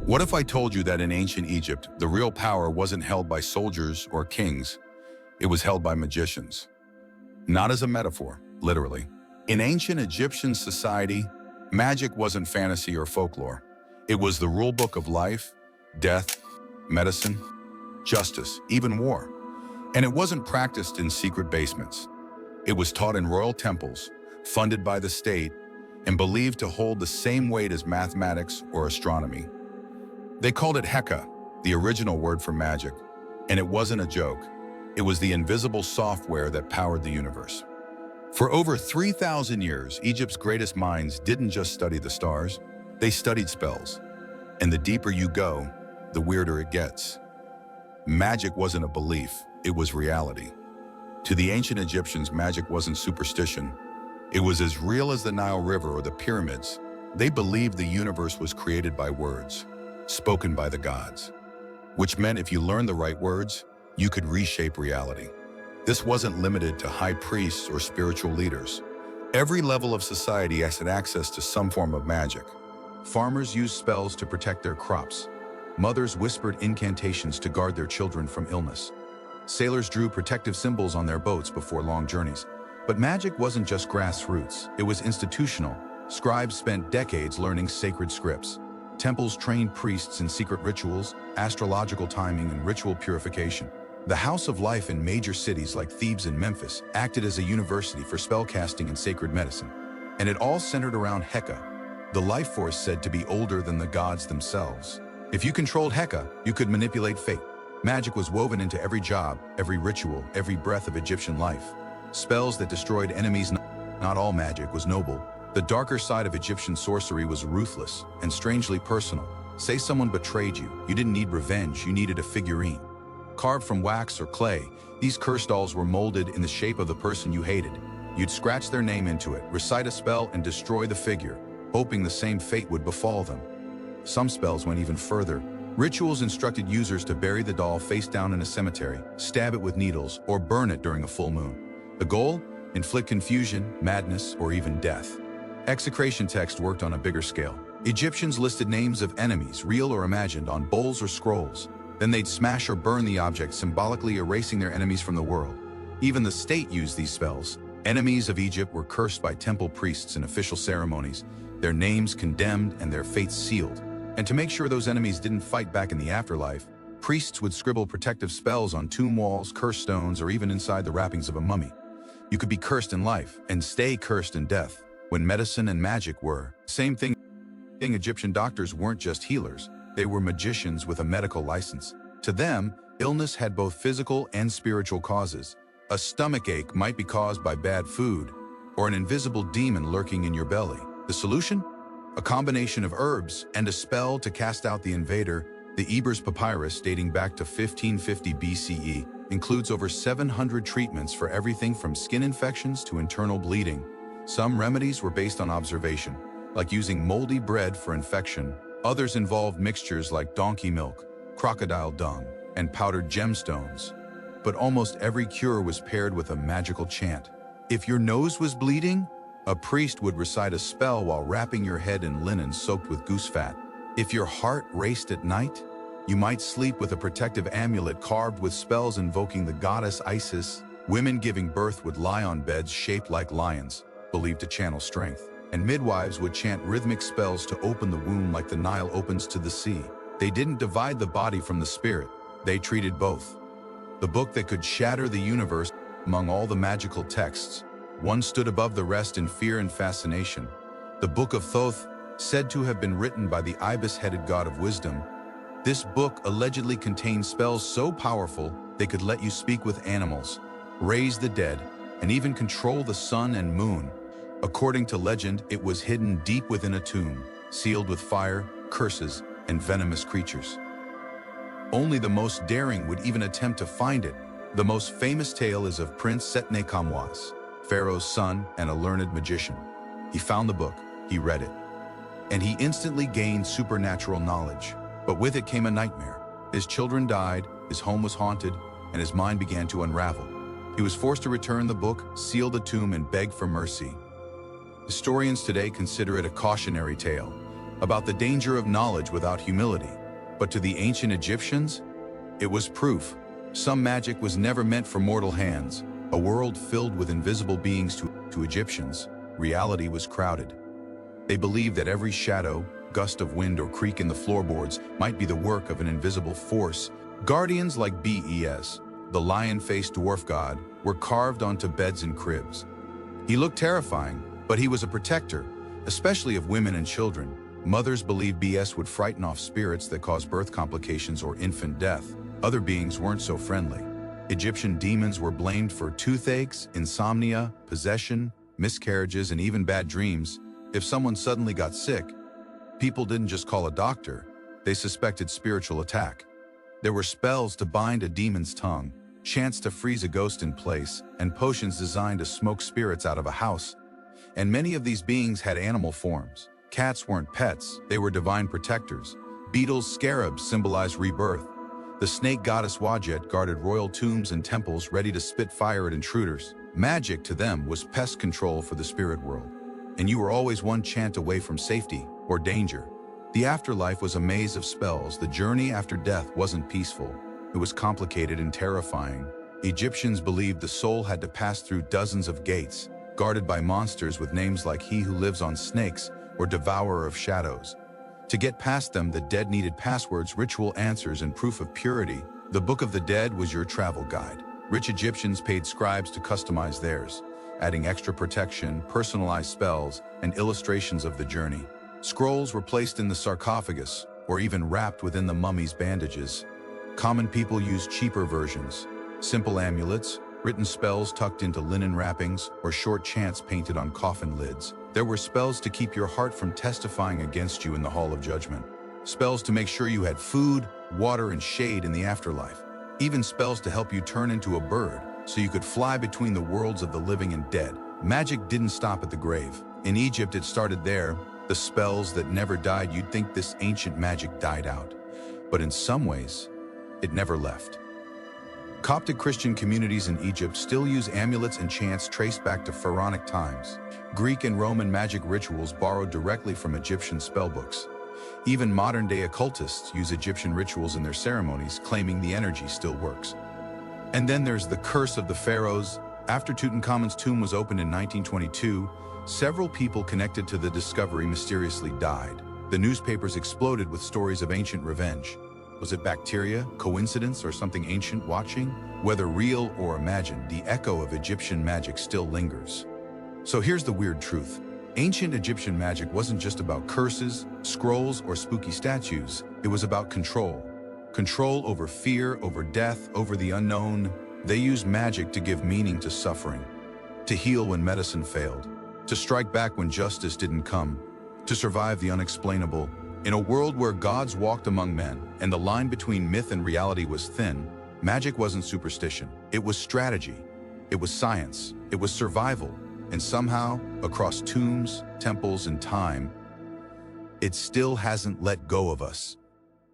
What if I told you that in ancient Egypt, the real power wasn't held by soldiers or kings, it was held by magicians? Not as a metaphor, literally. In ancient Egyptian society, magic wasn't fantasy or folklore. It was the rulebook of life, death, medicine, justice, even war. And it wasn't practiced in secret basements. It was taught in royal temples, funded by the state, and believed to hold the same weight as mathematics or astronomy. They called it heka, the original word for magic, and it wasn't a joke. It was the invisible software that powered the universe. For over 3,000 years, Egypt's greatest minds didn't just study the stars, they studied spells. And the deeper you go, the weirder it gets. Magic wasn't a belief, it was reality. To the ancient Egyptians, magic wasn't superstition. It was as real as the Nile River or the pyramids. They believed the universe was created by words, spoken by the gods, which meant if you learned the right words, you could reshape reality. This wasn't limited to high priests or spiritual leaders. Every level of society had access to some form of magic. Farmers used spells to protect their crops. Mothers whispered incantations to guard their children from illness. Sailors drew protective symbols on their boats before long journeys. But magic wasn't just grassroots, it was institutional. Scribes spent decades learning sacred scripts. Temples trained priests in secret rituals, astrological timing, and ritual purification. The House of Life in major cities like Thebes and Memphis acted as a university for spellcasting and sacred medicine. And it all centered around Heka, the life force said to be older than the gods themselves. If you controlled Heka, you could manipulate fate. Magic was woven into every job, every ritual, every breath of Egyptian life. Spells that destroyed enemies. Not all magic was noble. The darker side of Egyptian sorcery was ruthless and strangely personal. Say someone betrayed you, you didn't need revenge, you needed a figurine. Carved from wax or clay, these curse dolls were molded in the shape of the person you hated. You'd scratch their name into it, recite a spell, and destroy the figure, hoping the same fate would befall them. Some spells went even further. Rituals instructed users to bury the doll face down in a cemetery, stab it with needles, or burn it during a full moon. The goal? Inflict confusion, madness, or even death. Execration text worked on a bigger scale. Egyptians listed names of enemies, real or imagined, on bowls or scrolls. Then they'd smash or burn the object, symbolically erasing their enemies from the world. Even the state used these spells. Enemies of Egypt were cursed by temple priests in official ceremonies, their names condemned and their fates sealed. And to make sure those enemies didn't fight back in the afterlife, priests would scribble protective spells on tomb walls, curse stones, or even inside the wrappings of a mummy. You could be cursed in life and stay cursed in death. When medicine and magic were same thing, Egyptian doctors weren't just healers, they were magicians with a medical license. To them, illness had both physical and spiritual causes. A stomach ache might be caused by bad food, or an invisible demon lurking in your belly. The solution? A combination of herbs and a spell to cast out the invader. The Ebers Papyrus, dating back to 1550 BCE, includes over 700 treatments for everything from skin infections to internal bleeding. Some remedies were based on observation, like using moldy bread for infection. Others involved mixtures like donkey milk, crocodile dung, and powdered gemstones. But almost every cure was paired with a magical chant. If your nose was bleeding, a priest would recite a spell while wrapping your head in linen soaked with goose fat. If your heart raced at night, you might sleep with a protective amulet carved with spells invoking the goddess Isis. Women giving birth would lie on beds shaped like lions, believed to channel strength. And midwives would chant rhythmic spells to open the womb like the Nile opens to the sea. They didn't divide the body from the spirit, they treated both. The book that could shatter the universe. Among all the magical texts, one stood above the rest in fear and fascination. The Book of Thoth, said to have been written by the ibis-headed god of wisdom. This book allegedly contained spells so powerful they could let you speak with animals, raise the dead, and even control the sun and moon. According to legend, it was hidden deep within a tomb, sealed with fire, curses, and venomous creatures. Only the most daring would even attempt to find it. The most famous tale is of Prince Setnekamwas, Pharaoh's son and a learned magician. He found the book, he read it, and he instantly gained supernatural knowledge. But with it came a nightmare. His children died, his home was haunted, and his mind began to unravel. He was forced to return the book, seal the tomb, and beg for mercy. Historians today consider it a cautionary tale, about the danger of knowledge without humility. But to the ancient Egyptians, it was proof. Some magic was never meant for mortal hands. A world filled with invisible beings to Egyptians, reality was crowded. They believed that every shadow, gust of wind or creak in the floorboards might be the work of an invisible force. Guardians like Bes, the lion-faced dwarf god, were carved onto beds and cribs. He looked terrifying, but he was a protector, especially of women and children. Mothers believed Bes would frighten off spirits that cause birth complications or infant death. Other beings weren't so friendly. Egyptian demons were blamed for toothaches, insomnia, possession, miscarriages, and even bad dreams. If someone suddenly got sick, people didn't just call a doctor, they suspected spiritual attack. There were spells to bind a demon's tongue, chants to freeze a ghost in place, and potions designed to smoke spirits out of a house. And many of these beings had animal forms. Cats weren't pets, they were divine protectors. Beetles, scarabs symbolized rebirth. The snake goddess Wajet guarded royal tombs and temples ready to spit fire at intruders. Magic to them was pest control for the spirit world. And you were always one chant away from safety or danger. The afterlife was a maze of spells. The journey after death wasn't peaceful. It was complicated and terrifying. Egyptians believed the soul had to pass through dozens of gates, guarded by monsters with names like He Who Lives on Snakes or Devourer of Shadows. To get past them, the dead needed passwords, ritual answers, and proof of purity. The Book of the Dead was your travel guide. Rich Egyptians paid scribes to customize theirs, adding extra protection, personalized spells, and illustrations of the journey. Scrolls were placed in the sarcophagus, or even wrapped within the mummy's bandages. Common people used cheaper versions, simple amulets, written spells tucked into linen wrappings, or short chants painted on coffin lids. There were spells to keep your heart from testifying against you in the Hall of Judgment. Spells to make sure you had food, water, and shade in the afterlife. Even spells to help you turn into a bird, so you could fly between the worlds of the living and dead. Magic didn't stop at the grave. In Egypt, it started there. The spells that never died. You'd think this ancient magic died out. But in some ways, it never left. Coptic Christian communities in Egypt still use amulets and chants traced back to pharaonic times. Greek and Roman magic rituals borrowed directly from Egyptian spellbooks. Even modern-day occultists use Egyptian rituals in their ceremonies, claiming the energy still works. And then there's the curse of the pharaohs. After Tutankhamun's tomb was opened in 1922, several people connected to the discovery mysteriously died. The newspapers exploded with stories of ancient revenge. Was it bacteria, coincidence, or something ancient watching? Whether real or imagined, the echo of Egyptian magic still lingers. So here's the weird truth. Ancient Egyptian magic wasn't just about curses, scrolls, or spooky statues. It was about control. Control over fear, over death, over the unknown. They used magic to give meaning to suffering, to heal when medicine failed, to strike back when justice didn't come, to survive the unexplainable. In a world where gods walked among men and the line between myth and reality was thin, magic wasn't superstition. It was strategy. It was science. It was survival. And somehow, across tombs, temples, and time, it still hasn't let go of us.